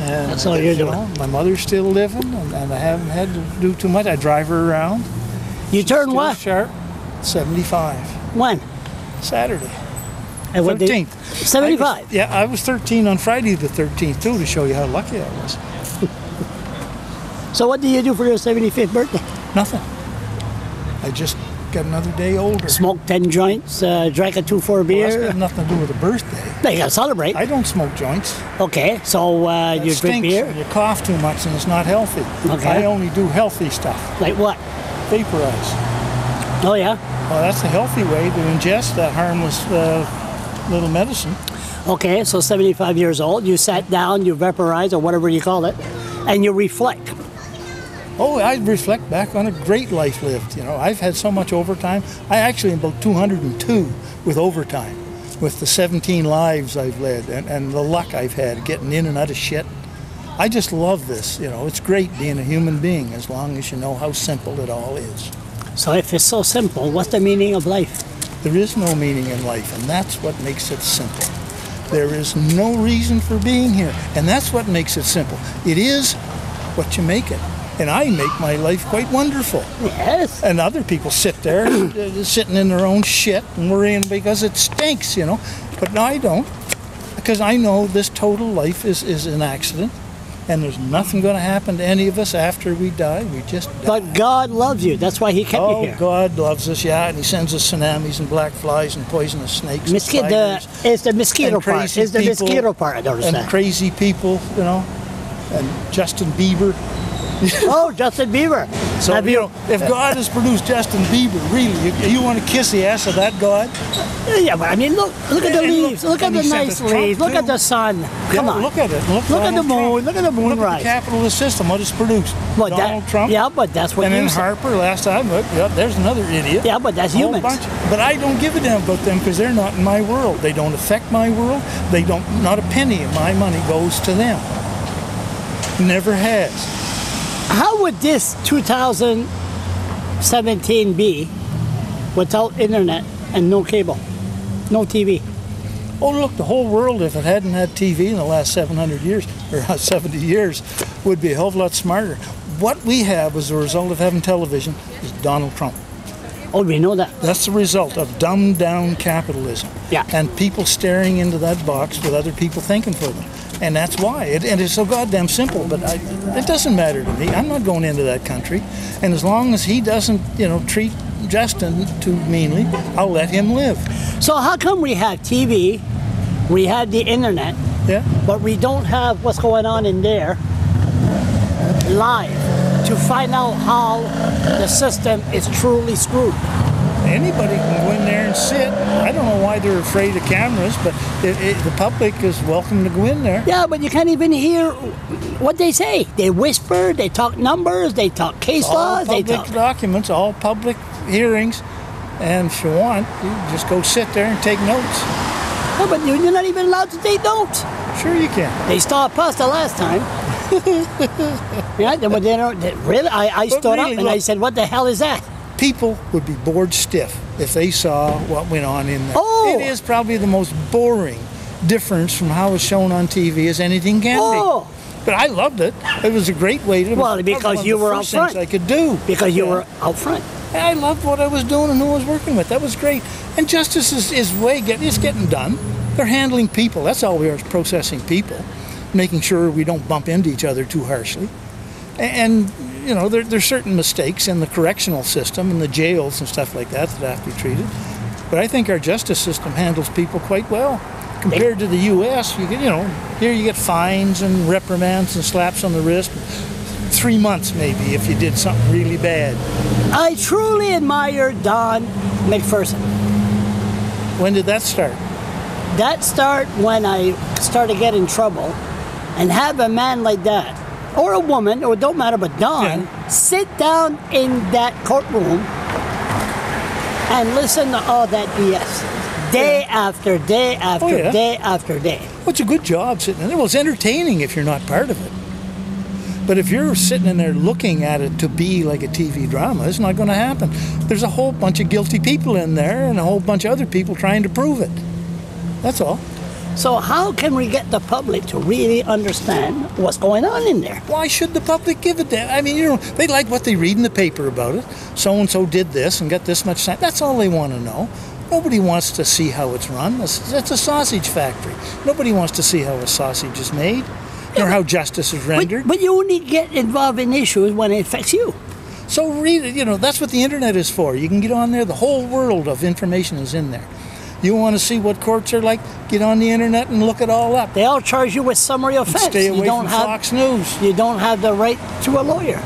And, that's all you're doing. My mother's still living, and I haven't had to do too much. I drive her around. You turn what? Sharp. 75. When? Saturday. And 13th. 75? Yeah, I was 13 on Friday the 13th, too, to show you how lucky I was. So what do you do for your 75th birthday? Nothing. I just got another day older. Smoked 10 joints, drank a 2-4 Well, beer. that's got nothing to do with a birthday. No, you gotta celebrate. I don't smoke joints. Okay, so you drink beer? You cough too much and it's not healthy. Okay. I only do healthy stuff. Like what? Vaporize. Oh yeah? Well, that's a healthy way to ingest that harmless little medicine. Okay, so 75 years old, you sat down, you vaporize, or whatever you call it, and you reflect. Oh, I reflect back on a great life lived. You know, I've had so much overtime. I actually am about 202 with overtime, with the 17 lives I've led and the luck I've had getting in and out of shit. I just love this. You know, it's great being a human being as long as you know how simple it all is. So if it's so simple, what's the meaning of life? There is no meaning in life, and that's what makes it simple. There is no reason for being here, and that's what makes it simple. It is what you make it. And I make my life quite wonderful. Yes. And other people sit there sitting in their own shit and worrying because it stinks, you know. But no, I don't. Because I know this total life is an accident. And there's nothing going to happen to any of us after we die. We just die. But God loves you. That's why He kept you here. Oh, God loves us, yeah. And He sends us tsunamis and black flies and poisonous snakes and spiders. It's the mosquito part. It's the mosquito part, I don't understand. And crazy people, you know. And Justin Bieber. Oh, Justin Bieber. So, you know, if God has produced Justin Bieber, really, you want to kiss the ass of that God? Yeah, but I mean, look at the leaves. Look at the nice leaves. Look at the sun. Come on. Look at it. Look at the moon. Look at the moon rise. Look at the capitalist system, what it's produced. Donald Trump. Yeah, but that's what and you then said. Harper, last time, look, yeah, there's another idiot. Yeah, but that's humans. But I don't give a damn about them because they're not in my world. They don't affect my world. They don't, not a penny of my money goes to them. Never has. How would this 2017 be without internet and no cable, no TV? Oh, look, the whole world, if it hadn't had TV in the last 700 years, or 70 years, would be a hell of a lot smarter. What we have as a result of having television is Donald Trump. Oh, we know that. That's the result of dumbed down capitalism. Yeah. And people staring into that box with other people thinking for them. And that's why. And it's so goddamn simple, but it doesn't matter to me. I'm not going into that country. And as long as he doesn't, you know, treat Justin too meanly, I'll let him live. So how come we have TV, we have the internet, yeah, but we don't have what's going on in there live to find out how the system is truly screwed? Anybody can go in there and sit. I don't know why they're afraid of cameras, but the public is welcome to go in there. Yeah, but you can't even hear what they say. They whisper, they talk numbers, they talk case laws. All public documents, all public hearings. And if you want, you just go sit there and take notes. No, but you're not even allowed to take notes. Sure you can. They stopped us the last time. Yeah, but they don't, really? I stood up and I said, what the hell is that? People would be bored stiff if they saw what went on in there. Oh. It is probably the most boring difference from how it's shown on TV as anything can be. But I loved it. It was a great way to. Well, because you were out front. I could do. Because you were out front. I loved what I was doing and who I was working with. That was great. And justice is getting done. They're handling people. That's all we are, is processing people, making sure we don't bump into each other too harshly. And you know, there's certain mistakes in the correctional system and the jails and stuff like that that have to be treated. But I think our justice system handles people quite well. Compared to the U.S., you get, you know, here you get fines and reprimands and slaps on the wrist. 3 months maybe if you did something really bad. I truly admire Don McPherson. When did that start? That started when I started getting in trouble, and have a man like that, or a woman, or it don't matter, but Don, sit down in that courtroom and listen to all that BS. Day after day after day after day. Well, it's a good job sitting in there. Well, it's entertaining if you're not part of it. But if you're sitting in there looking at it to be like a TV drama, it's not going to happen. There's a whole bunch of guilty people in there and a whole bunch of other people trying to prove it. That's all. So how can we get the public to really understand what's going on in there? Why should the public give a damn? I mean, they like what they read in the paper about it. So-and-so did this and got this much time. That's all they want to know. Nobody wants to see how it's run. It's a sausage factory. Nobody wants to see how a sausage is made or how justice is rendered. But you only get involved in issues when it affects you. So read it. That's what the internet is for. You can get on there. The whole world of information is in there. You want to see what courts are like? Get on the internet and look it all up. They all charge you with summary offense. Stay away from Fox News. You don't have the right to a lawyer.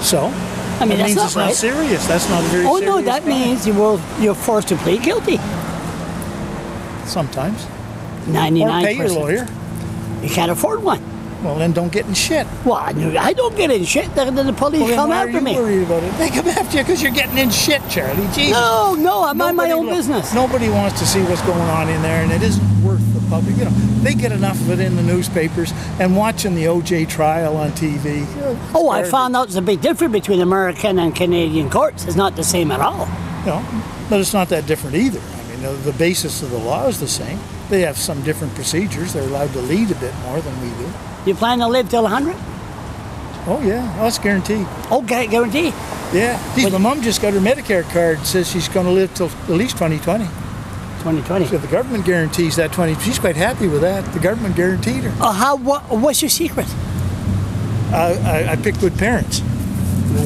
So? I mean, that means that's it's not right. not serious. That's not a very serious no, that means you're forced to plead guilty. Sometimes. 99%. Or pay your lawyer. You can't afford one. Well, then don't get in shit. Well, I don't get in shit. Then the police come after me. Why are you worried about it? They come after you because you're getting in shit, Charlie. Jesus. No, I'm on my own business. Nobody wants to see what's going on in there, and it isn't worth the public. They get enough of it in the newspapers and watching the OJ trial on TV. Oh, I found out there's a big difference between American and Canadian courts. It's not the same at all. No, but it's not that different either. I mean, the basis of the law is the same. They have some different procedures. They're allowed to lead a bit more than we do. You plan to live till 100? Oh, yeah. Oh, that's guaranteed. Okay, guaranteed? Yeah. My mom just got her Medicare card. Says she's going to live till at least 2020. 2020. So the government guarantees that 20. She's quite happy with that. The government guaranteed her. What's your secret? I pick good parents.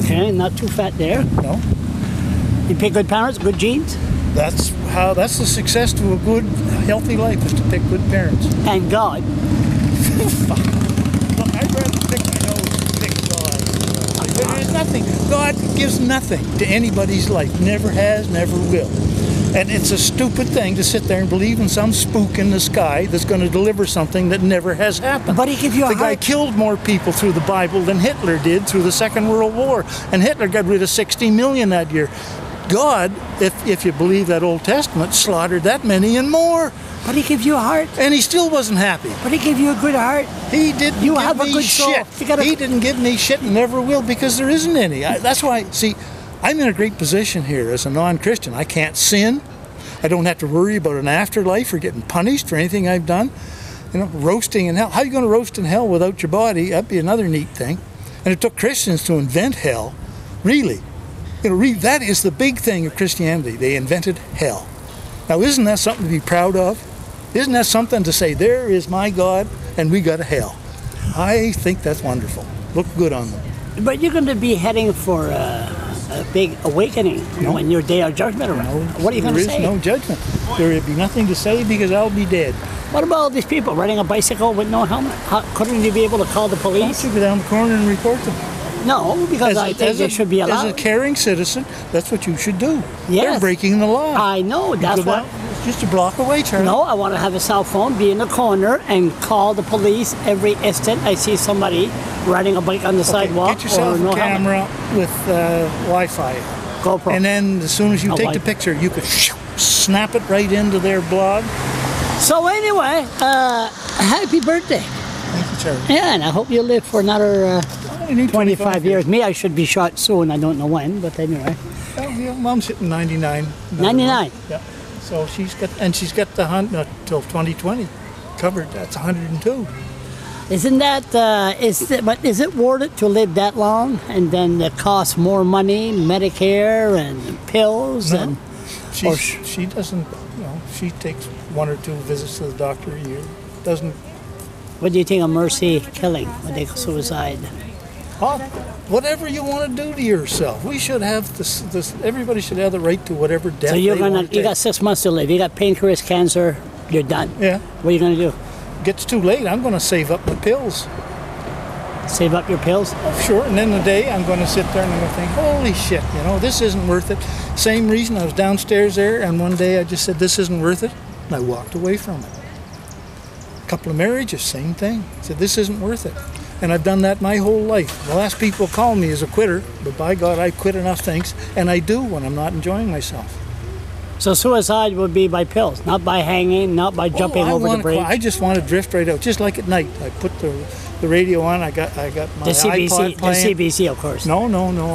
Okay, not too fat there. No. You pick good parents, good genes? That's the success to a good, healthy life, is to pick good parents. And God. Look, I'd rather pick my nose than pick God. There's nothing. God gives nothing to anybody's life. Never has, never will. And it's a stupid thing to sit there and believe in some spook in the sky that's going to deliver something that never has happened. But he gives you a The guy heart. killed more people through the Bible than Hitler did through the Second World War. And Hitler got rid of 60 million that year. God, if you believe that Old Testament, slaughtered that many and more. But he gives you a heart. And he still wasn't happy. But he gave you a good heart. He didn't You give have a me good soul. shit. He didn't give me shit and never will because there isn't any. That's why, see, I'm in a great position here as a non-Christian. I can't sin. I don't have to worry about an afterlife or getting punished for anything I've done. Roasting in hell. How are you going to roast in hell without your body? That'd be another neat thing. And it took Christians to invent hell. Really. That is the big thing of Christianity. They invented hell. Now, isn't that something to be proud of? Isn't that something to say, there is my God, and we got a hell? I think that's wonderful. Look good on them. But you're going to be heading for a big awakening when your day of judgment arrives. What are you going to say? There is no judgment. There will be nothing to say because I'll be dead. What about all these people riding a bicycle with no helmet? Couldn't you be able to call the Why police? don't you go down the corner and report them? No, because I think they should be allowed. As a caring citizen, that's what you should do. Yes. They're breaking the law. I know, that's what... It's just a block away, Charlie. No, I want to have a cell phone, be in the corner, and call the police every instant I see somebody riding a bike on the sidewalk. Get yourself a camera with Wi-Fi. GoPro. And then as soon as you take the picture, you could snap it right into their blog. So anyway, happy birthday. Thank you, Charlie. Yeah, and I hope you live for another 25 years. Me, I should be shot soon. I don't know when, but anyway. Well, Mom's hitting 99. 99? Yeah. So she's got the hunt till 2020 covered. That's 102. Isn't that, but is it worth it to live that long? And then it costs more money, Medicare and pills? No. She doesn't, she takes 1 or 2 visits to the doctor a year. Doesn't. What do you think of mercy killing when they suicide? Whatever you want to do to yourself. We should have this. Everybody should have the right to whatever death. So you got 6 months to live. You got pancreas cancer. You're done. Yeah. What are you gonna do? Gets too late. I'm gonna save up my pills. Save up your pills? Oh, sure. And then the day I'm gonna sit there and I'm gonna think, holy shit, this isn't worth it. Same reason I was downstairs there, and one day I just said, this isn't worth it, and I walked away from it. A couple of marriages, same thing. I said, this isn't worth it. And I've done that my whole life. The last people call me as a quitter, but by God, I quit enough things, and I do when I'm not enjoying myself. So suicide would be by pills, not by hanging, not by jumping over the bridge. I just want to drift right out, just like at night. I put the radio on. I got my iPod playing. The CBC, of course. No,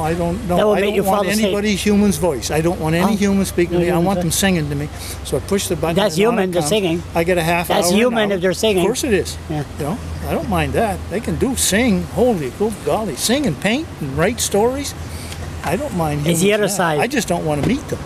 I don't. No, That would I make don't you fall want asleep. anybody's human's voice. I don't want any human speaking to me. I want human them singing to me. So I push the button. That's and on human, it the comes. singing. I get a half hour. That's human if they're singing. Of course it is. Yeah. You know, I don't mind that. They can sing. Holy good golly, sing and paint and write stories. I don't mind. It's the humans other that. side. I just don't want to meet them.